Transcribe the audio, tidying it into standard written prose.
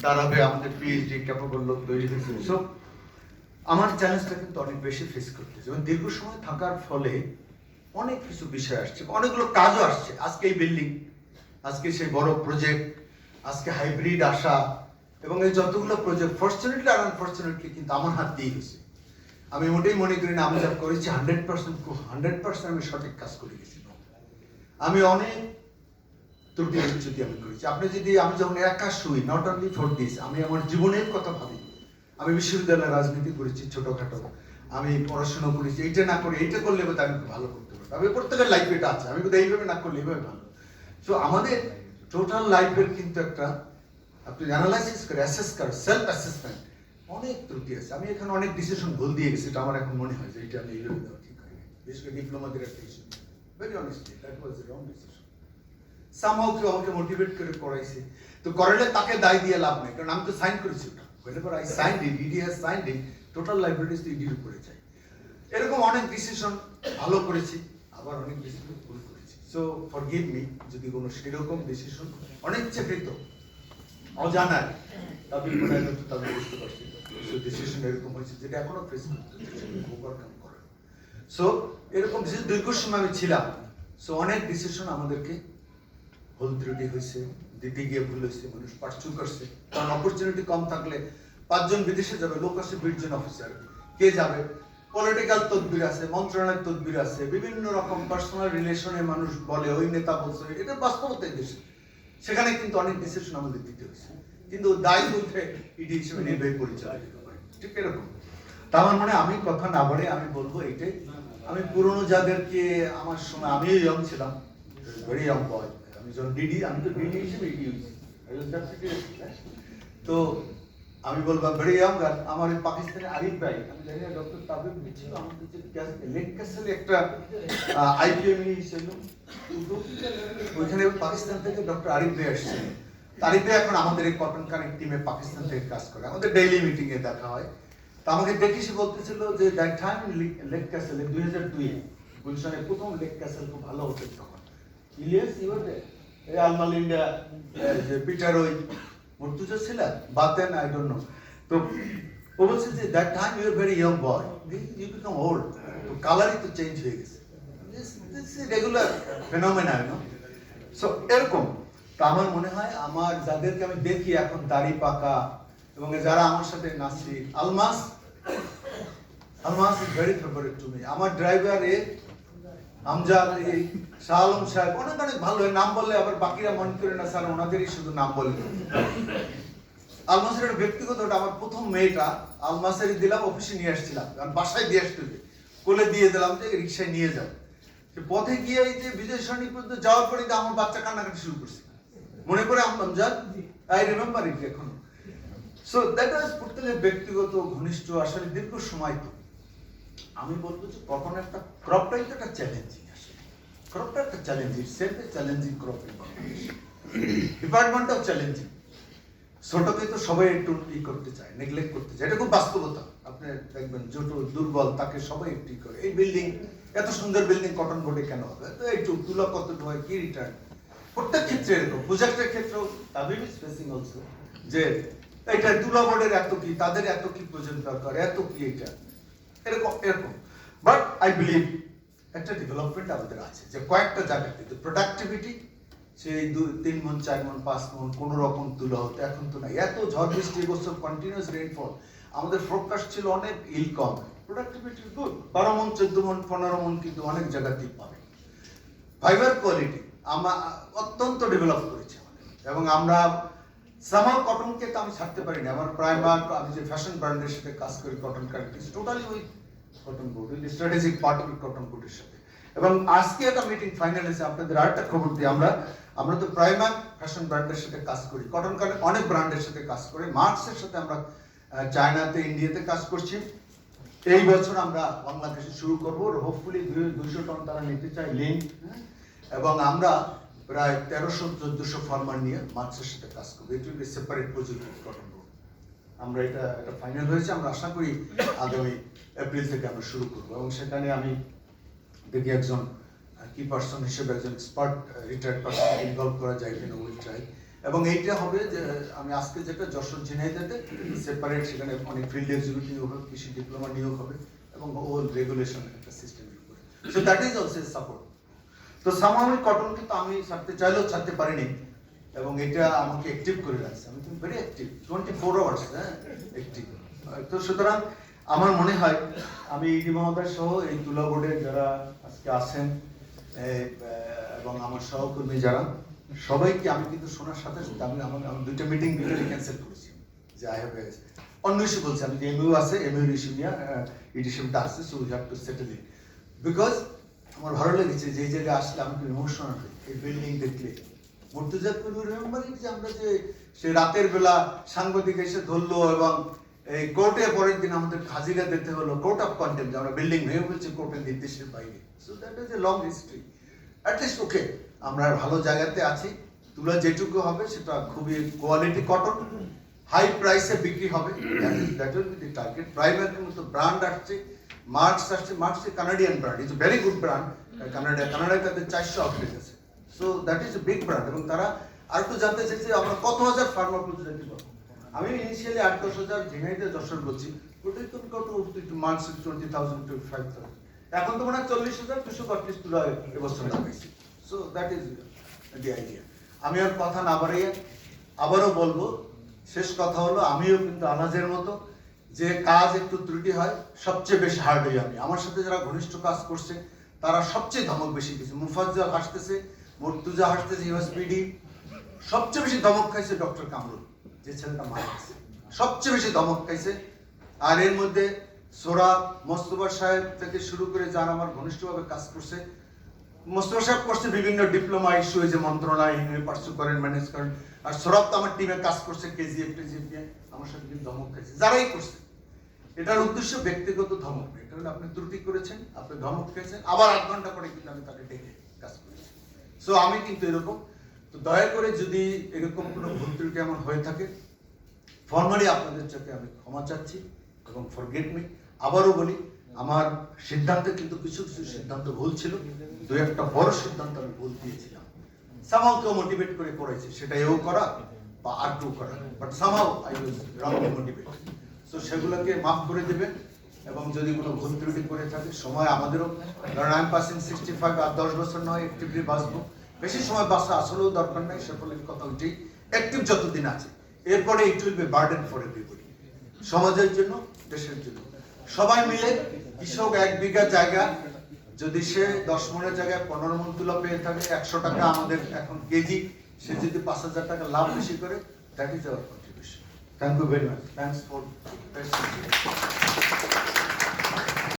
তার আগে আমাদের পিএইচডি ক্যাপাবল লোক তৈরি হয়েছে। সো আমার চ্যালেঞ্জটা কিন্তু অনেক বেশি ফেস করতেছে এবং দীর্ঘ সময় থাকার ফলে অনেক কিছু বিষয় আসছে, অনেকগুলো কাজও আসছে। আজকে এই বিল্ডিং, আজকে সেই বড় প্রজেক্ট, আজকে হাইব্রিড আসা এবং এই যতগুলো প্রজেক্ট ফর্চুনেটলি আর আনফর্চুনেটলি কিন্তু আমার হাত দিয়ে গেছে। আমি মোটেই মনে করি না আমি যা করেছি 100% আমি সঠিক কাজ করে গেছি। আমি অনেক ত্রুটি যদি আমি করেছি। আপনি যদি আমি যখন একা শুই, নট অনলি ফর দিস, আমি আমার জীবনের কথা ভাবি। আমি বিশ্ববিদ্যালয়ে রাজনীতি করেছি ছোটখাটো, আমি পড়াশোনা করেছি, এইটা না করে এইটা করলে বোধ আমি খুব ভালো করতে পারবো। আমি প্রত্যেকের লাইফ এটা আছে, আমি বোধ এইভাবে না করলে এইভাবে ভালো। সো আমাদের টোটাল লাইফের কিন্তু একটা আপনি অ্যানালাইসিস করে অ্যাসেস করে সেলফ অ্যাসেসমেন্ট অনেক ত্রুটি আছে। আমি এখানে অনেক ডিসিশন ভুল দিয়ে গেছি, এটা আমার এখন মনে হয় যে এটা আমি এইভাবে দেওয়া ঠিক হয়নি। বিশেষ করে ডিপ্লোমাদের একটা issue, very honestly that was wrong decision. Somehow কেউ আমাকে মোটিভেট করে করাইছে, তো করাইলে তাকে দায় দিয়ে লাভ নেই, কারণ আমি তো সাইন করেছি ওটা। whenever I signed it, ED has signed it, total liabilities তো ED-র উপরে যায়। এরকম অনেক ডিসিশন ভালো করেছি, আবার অনেক ডিসিশন ভুল করেছি। সো ফরগিভ মি যদি কোনো সেরকম ডিসিশন অনিচ্ছাকৃত অজানায় তাদের মনে হয় তাদের বুঝতে পারছি ডিসিশন এরকম হয়েছে যেটা এখনো ফেস করতে ওভারকাম করে। সো এরকম দীর্ঘ সময় আমি ছিলাম। সো অনেক ডিসিশন আমাদেরকে ভুল ত্রুটি হয়েছে, দিতে গিয়ে ভুল হয়েছে, মানুষ পার্সু করছে। কারণ অপরচুনিটি কম থাকলে 5 জন বিদেশে যাবে, লোক আছে 20 জন অফিসার, কে যাবে? পলিটিক্যাল তদবির আছে, মন্ত্রণালয়ের তদবির আছে, বিভিন্ন রকম পার্সোনাল রিলেশনে মানুষ বলে ওই নেতা বলছে, এটা বাস্তবতা দেশে। সেখানে কিন্তু অনেক ডিসিশন আমাদের দিতে হয়েছে, কিন্তু দায় বলতে ইডি হিসেবে নির্বাহী পরিচালক ঠিক এরকম। তা আমার মনে আমি কথা না বলে আমি বলবো এইটাই। আমি পুরনো যাদেরকে আমার সময় আমিও ইয়ং ছিলাম, ভেরি ইয়ং বয়, আমি যখন ডিডি, আমি তো ডিডি হিসেবে ইডি হয়েছি, তো আমি বলবো ভেরি ইয়ং। আর আমার ওই পাকিস্তানের আরিফ ভাই, আমি জানি না ডক্টর তাবিব ছিল আমাদের যে লেক ক্যাসেলে একটা আইপিএম ছিল, ওইখানে পাকিস্তান থেকে ডক্টর আরিফ ভাই আসছে। আরিফ ভাই এখন আমাদের এই কটন কানেক্ট টিমে পাকিস্তান থেকে কাজ করে, আমাদের ডেইলি মিটিং এ দেখা হয়। তো আমাকে দেখে সে বলতেছিল যে দ্যাট টাইম লেক ক্যাসেলে 2002 গুলশানের প্রথম লেক ক্যাসেল খুব ভালো হতো তখন। ইলিয়াস ইউরে এই আলমাল ইন্ডিয়া যে পিটার ওই মুর্তুজা ছিল বাতেন, আই ডোন্ট নো। তো ও বলছে যে that time you are very young boy, you become old, তো কালারই তো চেঞ্জ হয়ে গেছে। This is regular phenomena, you know. So এরকম। তো আমার মনে হয় আমার যাদেরকে আমি দেখি এখন দাড়ি পাকা এবং যারা আমার সাথে নাচি, Almas is very favourite to me. আমার ড্রাইভার আমজাদ, এই শাহ আলম সাহেব অনেক অনেক ভালো, নাম বললে আবার বাকিরা মনে করে না স্যার ওনাদেরই শুধু নাম বলে। আলমাসের একটা ব্যক্তিগত, আমার প্রথম মেয়েটা আলমাসেরই দিলাম, অফিসে নিয়ে আসছিলাম, কারণ বাসায় দিয়ে আসতে কোলে দিয়ে দিলাম যে রিক্সায় নিয়ে যাও। পথে গিয়ে এই যে বিজয় সরণি পর্যন্ত যাওয়ার পরে আমার বাচ্চা কান্নাকাটি শুরু করছে, মনে করে আমজাদ, আই রিমেম্বার ইট এখন। সো দ্যাট ওয়াজ প্রত্যেকে ব্যক্তিগত ঘনিষ্ঠ, আসলে দীর্ঘ সময়। তো আমি বলবো যে কখন একটা ক্রপটাই তো একটা চ্যালেঞ্জিং, আসলে ক্রপটা একটা চ্যালেঞ্জিং, সেলফ চ্যালেঞ্জিং ক্রপ ডিপার্টমেন্টটাও চ্যালেঞ্জিং। ছোটকে তো সবাই একটু ই করতে চায়, নেগলেক্ট করতে চায়, এটা খুব বাস্তবতা। আপনি দেখবেন ছোট দুর্বল তাকে সবাই একটু করে। এই বিল্ডিং, এত সুন্দর বিল্ডিং কটন বোর্ডে কেন হবে? তো একটু তুলা কত হয়, কি রিটার্ন, প্রত্যেক ক্ষেত্রে এরকম। প্রজেক্টের ক্ষেত্রেও তাবিব ইজ ফেসিং অলসো যে এটা তুলা বোর্ডের এত কি, তাদের এত কি প্রজেক্ট দরকার, এত কি এটা, এরকম। বাট আই বিলিভ একটা ডেভেলপমেন্ট আমাদের আছে, যে কয়েকটা জায়গাতে প্রোডাক্টিভিটি, সেই 3 মণ 4 মণ 5 মণ কোন রকম তুলা হতো, এখন তো নাই। এত ঝড় বৃষ্টি, এবছর কন্টিনিউয়াস রেইনফল, আমাদের ফোরকাস্ট ছিল অনেক ইল কম, প্রোডাক্টিভিটি গুড, 12 মণ 14 মণ 15 মণ কিন্তু অনেক জায়গাতেই পাবে। ফাইবার কোয়ালিটি আমরা অত্যন্ত ডেভেলপ করেছি আমাদের, এবং আমরা সামার কটনকে তো আমি ছাড়তে পারি না। আমার প্রাইমার, আমি যে ফ্যাশন ব্র্যান্ডের সাথে কাজ করি, cotton connect is totally with cotton board, with strategic part of cotton বোর্ডের সাথে। এবং আজকে একটা মিটিং ফাইনাল হয়েছে, আপনাদের আরেকটা খবর দিই, আমরা তো প্রাইমার ফ্যাশন ব্র্যান্ডের সাথে কাজ করি, কটন কানেক্ট অনেক ব্র্যান্ডের সাথে কাজ করে, মার্কসের সাথে আমরা চায়নাতে, ইন্ডিয়াতে কাজ করছি। এই বছর আমরা বাংলাদেশে শুরু করব, হোপফুলি 200 টন তারা নিতে চাই লিঙ্ক, এবং আমরা প্রায় 1300-1400 ফার্মার নিয়ে মার্কসের সাথে কাজ করবো। এটি হচ্ছে সেপারেট প্রজেক্ট কটন বোর্ড। আমরা এটা ফাইনাল হয়েছে, আমরা আশা করি আগামী এপ্রিল থেকে আমরা শুরু করবো, এবং সেখানে আমি দেখি একজন কি পার্সন হিসেবে একজন এক্সপার্ট রিটায়ার্ড পার্সন ইনভলভ করা যায় কিনা, উইল ট্রাই। এবং এইটা হবে যে আমি আজকে যেটা যশোর ঝিনাইদহে সেপারেট, সেখানে অনেক ফিল্ড এক্সিকিউটিভ হবে, কৃষি ডিপ্লোমা নিয়োগ হবে এবং ওল রেগুলেশন একটা সিস্টেমের উপরে। So that is also support. তো সামামি কটন কিন্তু আমি ছাড়তে চাইলেও ছাড়তে পারিনি, এবং এটা আমাকে অ্যাক্টিভ করে রাখছে। আমি কিন্তু ভেরি অ্যাক্টিভ 24 আওয়ার্স, হ্যাঁ অ্যাক্টিভ। তো সুতরাং আমার মনে হয় আমি ইডি মহোদয় সহ এই তুলা বোর্ডের যারা আজকে আছেন এবং আমার সহকর্মী যারা, সবাইকে আমি কিন্তু শোনার সাথে সাথে আমি দুইটা মিটিং ভিতরে ক্যান্সেল করেছি যে আই হ্যাভ অন্য ইস্যু বলছি, আমি যে এমইউ আছে, এমইউর ইস্যু নিয়ে ইডিশনটা আসছে, so we have to settle it. Because আমার ভালো লেগেছে যে এই জায়গায় আসলে আমি খুব ইমোশনাল হই এই বিল্ডিং দেখলে। মুর্তজা যে আমরা যে সে রাতের বেলা সাংবাদিক এসে ধরলো এবং এই কোর্টে পরের দিন আমাদের হাজিরা দিতে হলো, কোর্ট অফ কন্টেম্প, আমরা বিল্ডিং ভেঙে ফেলছি কোর্টের নির্দেশের বাইরে। So that is a long history. At least okay, আমরা ভালো জায়গাতে আছি। তুলা যেটুকু হবে সেটা খুবই কোয়ালিটি কটন, হাই প্রাইসে বিক্রি হবে, that will be the target. Primary মতো ব্র্যান্ড আসছে, মার্কস আসছে, marks Canadian brand, is a very good brand. কানাডায় তাদের 400 আউটলেট আছে। So that is a big brand. এবং তারা আর একটু জানতে চাইছে আমরা কত হাজার ফার্মার প্রতিনিধি পাবো। আমি ইনিশিয়ালি 8-10 হাজার ঝিনাইতে যশোর বলছি, ওটাই তো মার্কস 20,000 to 5,000। এখন তো মনে হয় 40,232 তুলা এবছর লাগাইছি। So that is the idea. আমি আর কথা না বাড়িয়ে আবারও বলবো, শেষ কথা হলো, আমিও কিন্তু আনাজের মতো যে কাজ একটু ত্রুটি হয় সবচেয়ে বেশি হার্ড হই আমি। আমার সাথে যারা ঘনিষ্ঠ কাজ করছে তারা সবচেয়ে ধমক বেশি দিয়েছে। মুফাজ্জল হাসতেছে, মুর্তুজা হাসতেছে, ইউএসপিডি সবচেয়ে বেশি ধমক খাইছে ডক্টর কামরুল, যে ছেলেটা মারা গেছে, সবচেয়ে বেশি ধমক খাইছে। আর এর মধ্যে সোরাব, মোস্তফা সাহেব থেকে শুরু করে যারা আমার ঘনিষ্ঠভাবে কাজ করছে, মোস্তফা সাহেব করছে বিভিন্ন ডিপ্লোমা ইস্যু, যে মন্ত্রণালয় পার্সু করেন, ম্যানেজ করেন। আর সোরাব তো আমার টিমে কাজ করছে, কেজিএফ টেজিএফ নিয়ে আমার সাথে কিন্তু ধমক খাইছে, যারাই করছে। এটার উদ্দেশ্য ব্যক্তিগত ধমক নেই, এটা হলো আপনি ত্রুটি করেছেন, আপনি ধমক খেয়েছেন, আবার 8 ঘন্টা পরে কিন্তু আমি তাকে ডেকে কাজ করেছি। সো আমি কিন্তু এরকম। তো দয়া করে যদি এরকম কোনো ভুল ত্রুটি আমার হয়ে থাকে, ফর্মালি আপনাদের চোখে আমি ক্ষমা চাচ্ছি এবং ফরগেট মি। আবারও বলি, আমার সিদ্ধান্তে কিন্তু কিছু কিছু সিদ্ধান্ত ভুল ছিল, দুই একটা বড় সিদ্ধান্ত আমি ভুল দিয়েছিলাম। সামহাউ কেউ মোটিভেট করে করেছে, সেটা এও করা বা আর টু করা, but somehow I was wrongly motivated. So সেগুলোকে মাফ করে দেবেন। এবং যদি কোনো ভুল ত্রুটি করে থাকে, সময় আমাদেরও, কারণ আমি পাসিং 65 আর 10 বছর নয় অ্যাক্টিভলি বাঁচবো, বেশি সময় বাঁচা আসলেও দরকার নাই। সকলের কথা উঠেই অ্যাক্টিভ যতদিন আছে, এরপরে it will be burden for everybody, সমাজের জন্য, দেশের জন্য। সবাই মিলে কৃষক 1 বিঘা জায়গা যদি সে 10 মনের জায়গায় 15 মন তুলা পেয়ে থাকে, 100 টাকা আমাদের এখন কেজি, সে যদি 5,000 টাকা লাভ বেশি করে, that is our contribution. Thank you very much. Thanks for